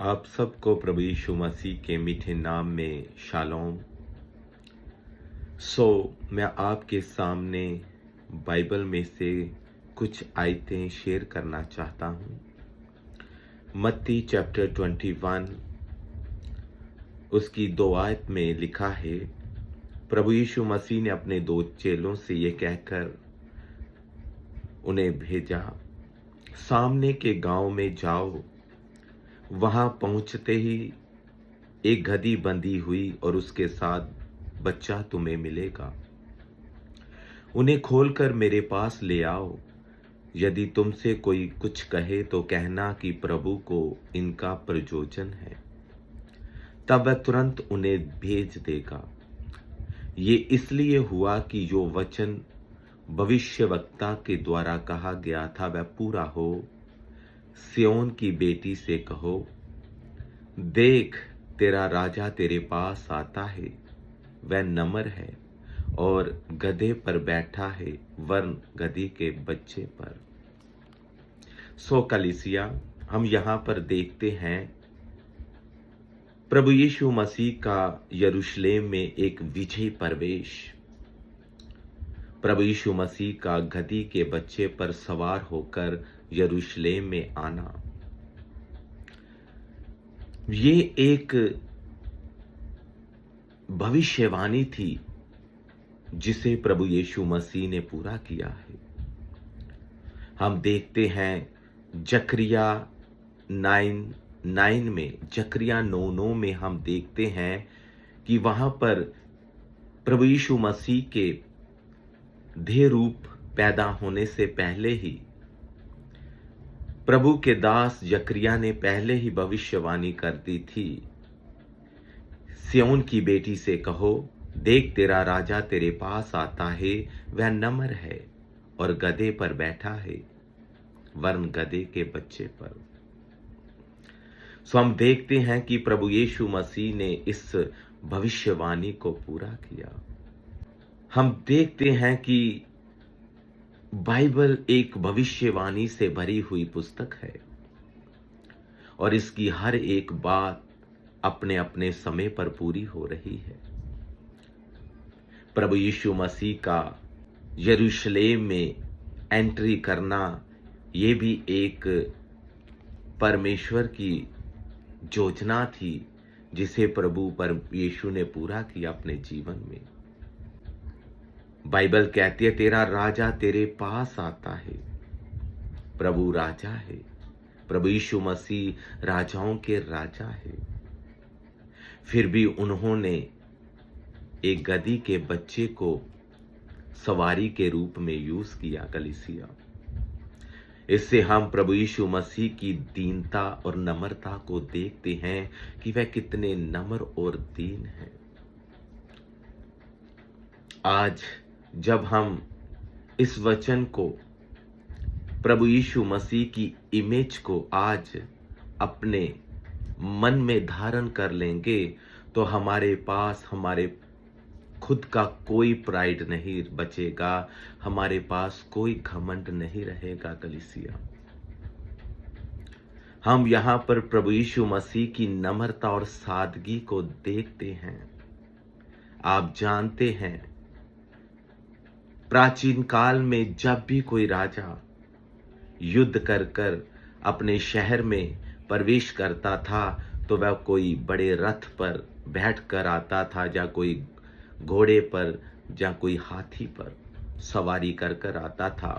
आप सबको प्रभु यीशु मसीह के मीठे नाम में शालोम। मैं आपके सामने बाइबल में से कुछ आयतें शेयर करना चाहता हूँ। मत्ती चैप्टर 21 उसकी 2 आयत में लिखा है, प्रभु यीशु मसीह ने अपने 2 चेलों से ये कहकर उन्हें भेजा, सामने के गांव में जाओ। वहां पहुंचते ही एक गधी बंधी हुई और उसके साथ बच्चा तुम्हें मिलेगा। उन्हें खोलकर मेरे पास ले आओ। यदि तुमसे कोई कुछ कहे तो कहना कि प्रभु को इनका प्रयोजन है, तब वह तुरंत उन्हें भेज देगा। ये इसलिए हुआ कि जो वचन भविष्यवक्ता के द्वारा कहा गया था वह पूरा हो। सिय्योन की बेटी से कहो, देख तेरा राजा तेरे पास आता है, वह नम्र है और गधे पर बैठा है, वरन गधी के बच्चे पर। कलीसिया, हम यहाँ पर देखते हैं प्रभु यीशु मसीह का यरूशलेम में एक विजयी प्रवेश। प्रभु यीशु मसीह का गधी के बच्चे पर सवार होकर यरूशलेम में आना, ये एक भविष्यवाणी थी जिसे प्रभु यीशु मसीह ने पूरा किया है। हम देखते हैं जकरिया 9:9 में, जकरिया 9:9 में हम देखते हैं कि वहां पर प्रभु यीशु मसीह के देह रूप पैदा होने से पहले ही प्रभु के दास जकरिया ने पहले ही भविष्यवाणी कर दी थी। सिय्योन की बेटी से कहो, देख तेरा राजा तेरे पास आता है, वह नम्र है और गधे पर बैठा है, वरन गधे के बच्चे पर। हम देखते हैं कि प्रभु यीशु मसीह ने इस भविष्यवाणी को पूरा किया। हम देखते हैं कि बाइबल एक भविष्यवाणी से भरी हुई पुस्तक है और इसकी हर एक बात अपने अपने समय पर पूरी हो रही है। प्रभु यीशु मसीह का यरूशलेम में एंट्री करना, ये भी एक परमेश्वर की योजना थी जिसे प्रभु यीशु ने पूरा किया अपने जीवन में। बाइबल कहती है, तेरा राजा तेरे पास आता है। प्रभु राजा है, प्रभु यीशु मसीह राजाओं के राजा है। फिर भी उन्होंने एक गधी के बच्चे को सवारी के रूप में यूज किया। कलीसिया, इससे हम प्रभु यीशु मसीह की दीनता और नम्रता को देखते हैं कि वह कितने नम्र और दीन हैं। आज जब हम इस वचन को, प्रभु यीशु मसीह की इमेज को आज अपने मन में धारण कर लेंगे तो हमारे पास हमारे खुद का कोई प्राइड नहीं बचेगा, हमारे पास कोई घमंड नहीं रहेगा। कलीसिया, हम यहां पर प्रभु यीशु मसीह की नम्रता और सादगी को देखते हैं। आप जानते हैं, प्राचीन काल में जब भी कोई राजा युद्ध कर कर अपने शहर में प्रवेश करता था तो वह कोई बड़े रथ पर बैठ कर आता था, या कोई घोड़े पर या कोई हाथी पर सवारी कर कर आता था।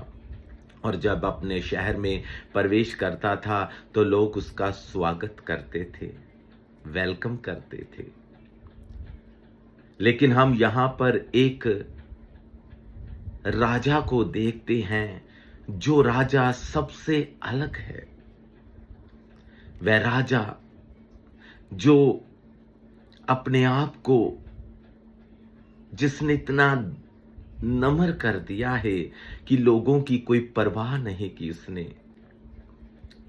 और जब अपने शहर में प्रवेश करता था तो लोग उसका स्वागत करते थे, वेलकम करते थे। लेकिन हम यहां पर एक राजा को देखते हैं, जो राजा सबसे अलग है। वह राजा जो अपने आप को, जिसने इतना नम्र कर दिया है कि लोगों की कोई परवाह नहीं की उसने,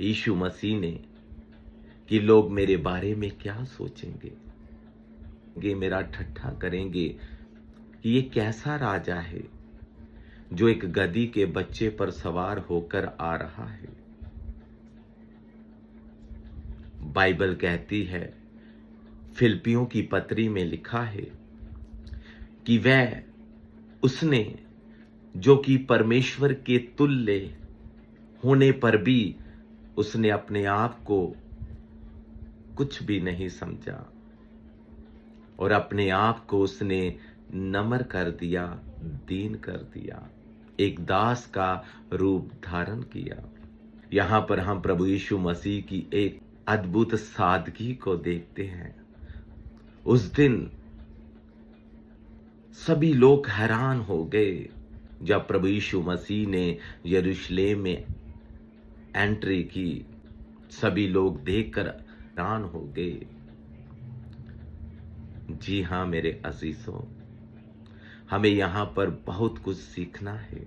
यीशु मसीह ने, कि लोग मेरे बारे में क्या सोचेंगे, ये मेरा ठट्ठा करेंगे कि ये कैसा राजा है जो एक गधी के बच्चे पर सवार होकर आ रहा है। बाइबल कहती है, फिलिपियों की पत्री में लिखा है कि उसने जो कि परमेश्वर के तुल्य होने पर भी उसने अपने आप को कुछ भी नहीं समझा और अपने आप को उसने नम्र कर दिया, दीन कर दिया, एक दास का रूप धारण किया। यहां पर हम प्रभु यीशु मसीह की एक अद्भुत सादगी को देखते हैं। उस दिन सभी लोग हैरान हो गए जब प्रभु यीशु मसीह ने यरूशलेम में एंट्री की। सभी लोग देखकर हैरान हो गए। जी हाँ मेरे अजीजों, हमें यहाँ पर बहुत कुछ सीखना है।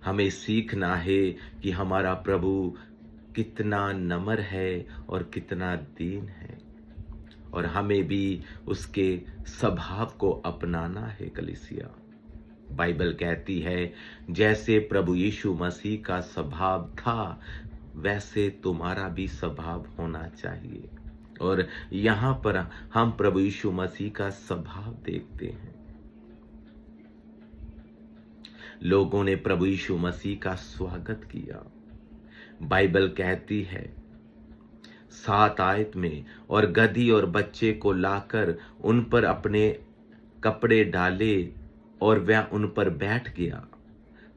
हमें सीखना है कि हमारा प्रभु कितना नम्र है और कितना दीन है, और हमें भी उसके स्वभाव को अपनाना है। कलीसिया, बाइबल कहती है, जैसे प्रभु यीशु मसीह का स्वभाव था वैसे तुम्हारा भी स्वभाव होना चाहिए। और यहाँ पर हम प्रभु यीशु मसीह का स्वभाव देखते हैं। लोगों ने प्रभु यीशु मसीह का स्वागत किया। बाइबल कहती है 7 आयत में, और गधी और बच्चे को लाकर उन पर अपने कपड़े डाले और वह उन पर बैठ गया।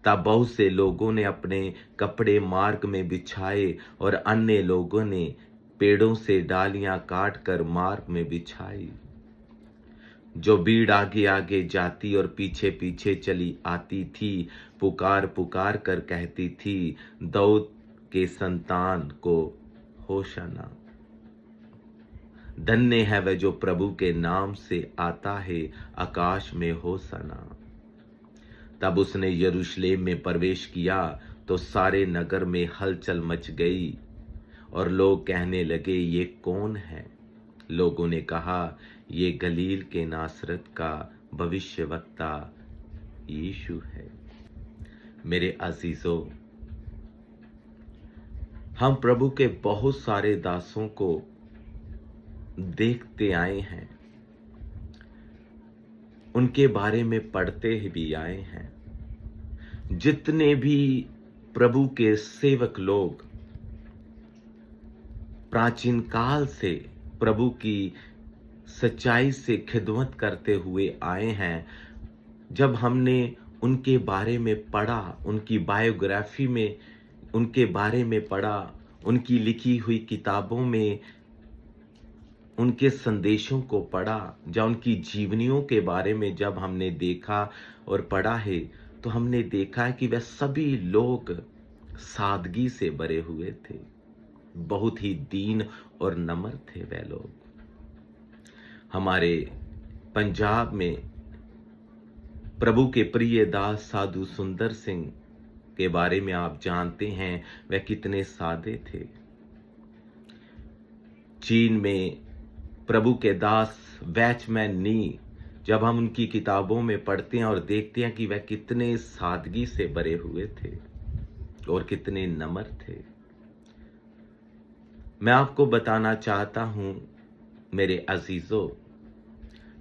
तब बहुत से लोगों ने अपने कपड़े मार्ग में बिछाए और अन्य लोगों ने पेड़ों से डालियां काटकर मार्ग में बिछाई। जो भीड़ आगे आगे जाती और पीछे पीछे चली आती थी, पुकार पुकार कर कहती थी, दाऊद के संतान को होशाना। धन्य है वह जो प्रभु के नाम से आता है, आकाश में होशाना। तब उसने यरूशलेम में प्रवेश किया तो सारे नगर में हलचल मच गई और लोग कहने लगे, ये कौन है? लोगों ने कहा, ये गलील के नासरत का भविष्यवक्ता यीशु है। मेरे अजीजों, हम प्रभु के बहुत सारे दासों को देखते आए हैं, उनके बारे में पढ़ते भी आए हैं। जितने भी प्रभु के सेवक लोग प्राचीन काल से प्रभु की सच्चाई से खिदमत करते हुए आए हैं, जब हमने उनके बारे में पढ़ा, उनकी बायोग्राफी में उनके बारे में पढ़ा, उनकी लिखी हुई किताबों में उनके संदेशों को पढ़ा, जब उनकी जीवनियों के बारे में जब हमने देखा और पढ़ा है, तो हमने देखा कि वह सभी लोग सादगी से भरे हुए थे, बहुत ही दीन और नम्र थे वह लोग। हमारे पंजाब में प्रभु के प्रिय दास साधु सुंदर सिंह के बारे में आप जानते हैं, वह कितने सादे थे। चीन में प्रभु के दास वैचमैन नी, जब हम उनकी किताबों में पढ़ते हैं और देखते हैं कि वह कितने सादगी से भरे हुए थे और कितने नम्र थे। मैं आपको बताना चाहता हूं मेरे अजीजों,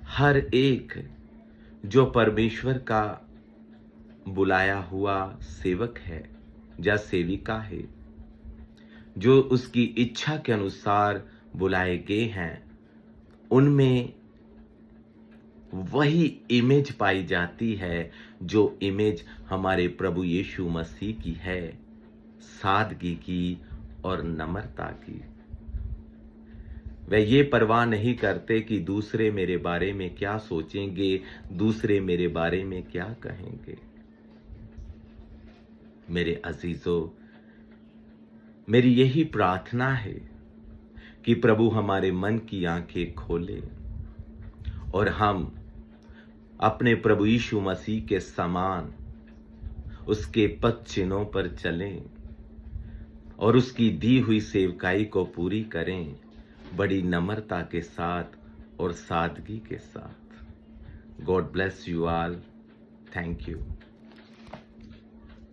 हर एक जो परमेश्वर का बुलाया हुआ सेवक है या सेविका है, जो उसकी इच्छा के अनुसार बुलाए गए हैं, उनमें वही इमेज पाई जाती है जो इमेज हमारे प्रभु यीशु मसीह की है, सादगी की और नम्रता की। वह ये परवाह नहीं करते कि दूसरे मेरे बारे में क्या सोचेंगे, दूसरे मेरे बारे में क्या कहेंगे। मेरे अजीजों, मेरी यही प्रार्थना है कि प्रभु हमारे मन की आंखें खोले और हम अपने प्रभु यीशु मसीह के समान उसके पद चिन्हों पर चलें और उसकी दी हुई सेवकाई को पूरी करें, बड़ी नम्रता के साथ और सादगी के साथ। God bless you all. Thank you.